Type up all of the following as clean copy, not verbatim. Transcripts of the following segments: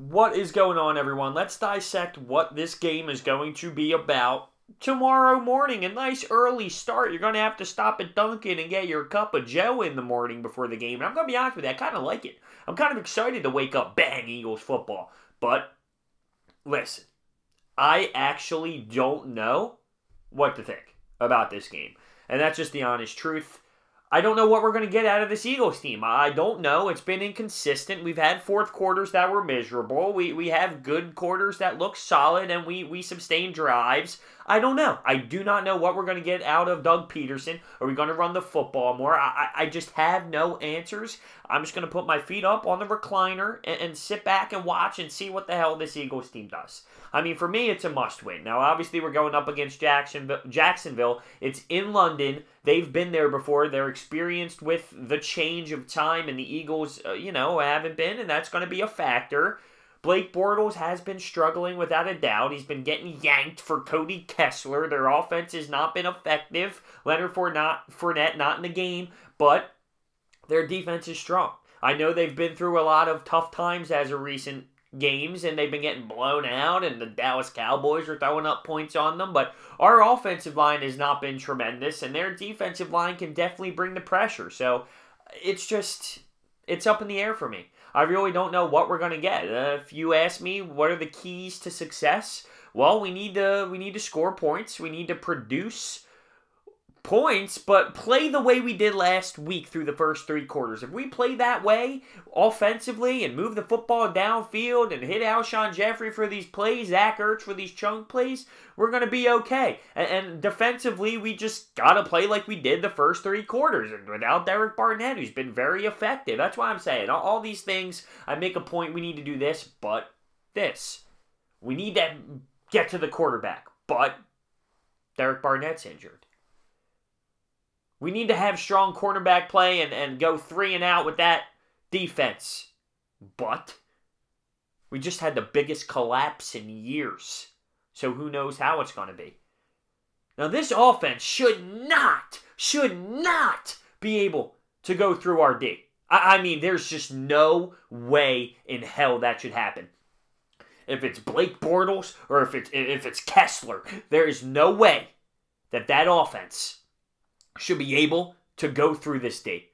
What is going on, everyone? Let's dissect what this game is going to be about tomorrow morning. A nice early start. You're going to have to stop at Dunkin' and get your cup of Joe in the morning before the game. And I'm going to be honest with you, I kind of like it. I'm kind of excited to wake up, bang, Eagles football. But, listen, I actually don't know what to think about this game. And that's just the honest truth. I don't know what we're going to get out of this Eagles team. I don't know. It's been inconsistent. We've had fourth quarters that were miserable. We have good quarters that look solid, and we sustain drives. I don't know. I do not know what we're going to get out of Doug Peterson. Are we going to run the football more? I just have no answers. I'm just going to put my feet up on the recliner and sit back and watch and see what the hell this Eagles team does. I mean, for me, it's a must-win. Now, obviously, we're going up against Jacksonville. It's in London. They've been there before. They're experienced with the change of time, and the Eagles, haven't been, and that's going to be a factor. Blake Bortles has been struggling without a doubt. He's been getting yanked for Cody Kessler. Their offense has not been effective. Leonard Fournette not in the game, but their defense is strong. I know they've been through a lot of tough times as of recent games, and they've been getting blown out, and the Dallas Cowboys are throwing up points on them, but our offensive line has not been tremendous, and their defensive line can definitely bring the pressure. So it's up in the air for me. I really don't know what we're going to get. If you ask me, what are the keys to success? Well, we need to score points. We need to produce points, but play the way we did last week through the first three quarters. If we play that way offensively and move the football downfield and hit Alshon Jeffrey for these plays, Zach Ertz for these chunk plays, we're going to be okay. And defensively, we just got to play like we did the first three quarters and without Derek Barnett, who's been very effective. That's why I'm saying all these things, I make a point we need to do this, but this. We need to get to the quarterback, but Derek Barnett's injured. We need to have strong cornerback play and go 3 and out with that defense. But we just had the biggest collapse in years. So who knows how it's going to be. Now this offense should not be able to go through our D. I mean, there's just no way in hell that should happen. If it's Blake Bortles or if it's Kessler, there is no way that offense should be able to go through this D.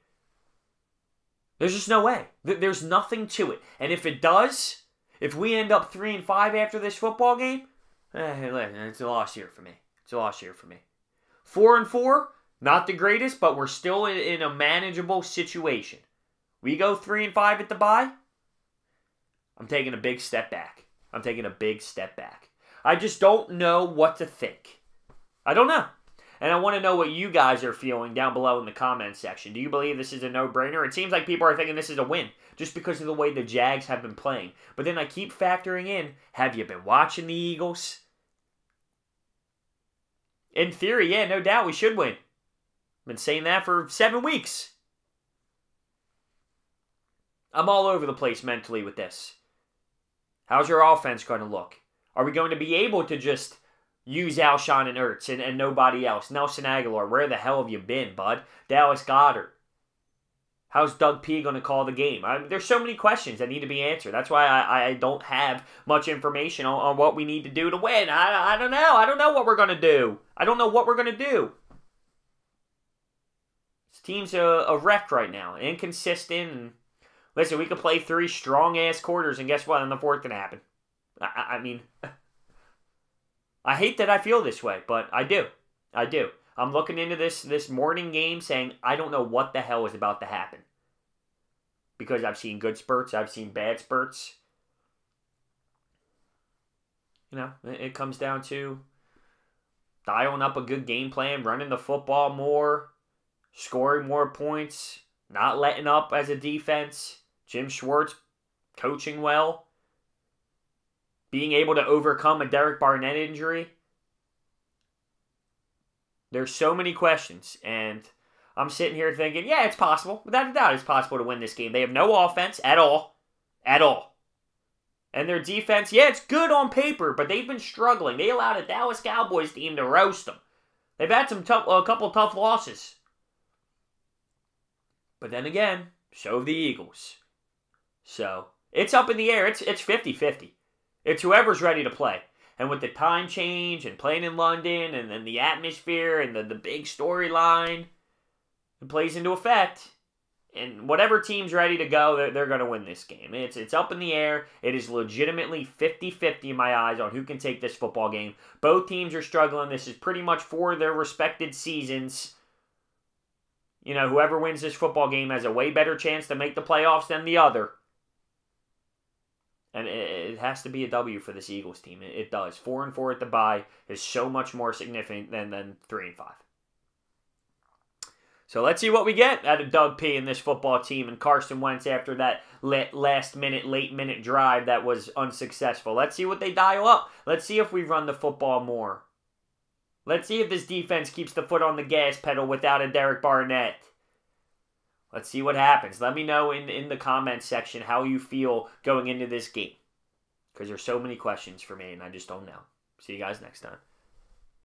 There's just no way. There's nothing to it. And if it does, if we end up 3-5 after this football game, it's a lost year for me. It's a lost year for me. 4-4, not the greatest, but we're still in a manageable situation. We go 3-5 at the bye, I'm taking a big step back. I'm taking a big step back. I just don't know what to think. I don't know. And I want to know what you guys are feeling down below in the comments section. Do you believe this is a no-brainer? It seems like people are thinking this is a win just because of the way the Jags have been playing. But then I keep factoring in, have you been watching the Eagles? In theory, yeah, no doubt we should win. I've been saying that for 7 weeks. I'm all over the place mentally with this. How's your offense going to look? Are we going to be able to just use Alshon and Ertz and nobody else? Nelson Aguilar, where the hell have you been, bud? Dallas Goedert. How's Doug P going to call the game? There's so many questions that need to be answered. That's why I don't have much information on what we need to do to win. I don't know. I don't know what we're going to do. I don't know what we're going to do. This team's a wreck right now. Inconsistent. And listen, we could play 3 strong-ass quarters, and guess what? And the fourth can happen. I mean, I hate that I feel this way, but I do. I do. I'm looking into this morning game saying, I don't know what the hell is about to happen. Because I've seen good spurts. I've seen bad spurts. It comes down to dialing up a good game plan, running the football more, scoring more points, not letting up as a defense, Jim Schwartz coaching well, being able to overcome a Derek Barnett injury. There's so many questions, and I'm sitting here thinking, yeah, it's possible. Without a doubt, it's possible to win this game. They have no offense at all. At all. And their defense, yeah, it's good on paper, but they've been struggling. They allowed a Dallas Cowboys team to roast them. They've had a couple tough losses. But then again, so have the Eagles. So It's up in the air. It's 50-50. It's whoever's ready to play. And with the time change and playing in London and then the atmosphere and the big storyline, it plays into effect. And whatever team's ready to go, they're going to win this game. It's up in the air. It is legitimately 50-50 in my eyes on who can take this football game. Both teams are struggling. This is pretty much for their respected seasons. You know, whoever wins this football game has a way better chance to make the playoffs than the other. And it has to be a W for this Eagles team. It does. 4-4 at the bye is so much more significant than 3-5. So let's see what we get out of Doug P. and this football team and Carson Wentz after that late-minute drive that was unsuccessful. Let's see what they dial up. Let's see if we run the football more. Let's see if this defense keeps the foot on the gas pedal without a Derek Barnett. Let's see what happens. Let me know in the comments section how you feel going into this game. Because there's so many questions for me and I just don't know. See you guys next time.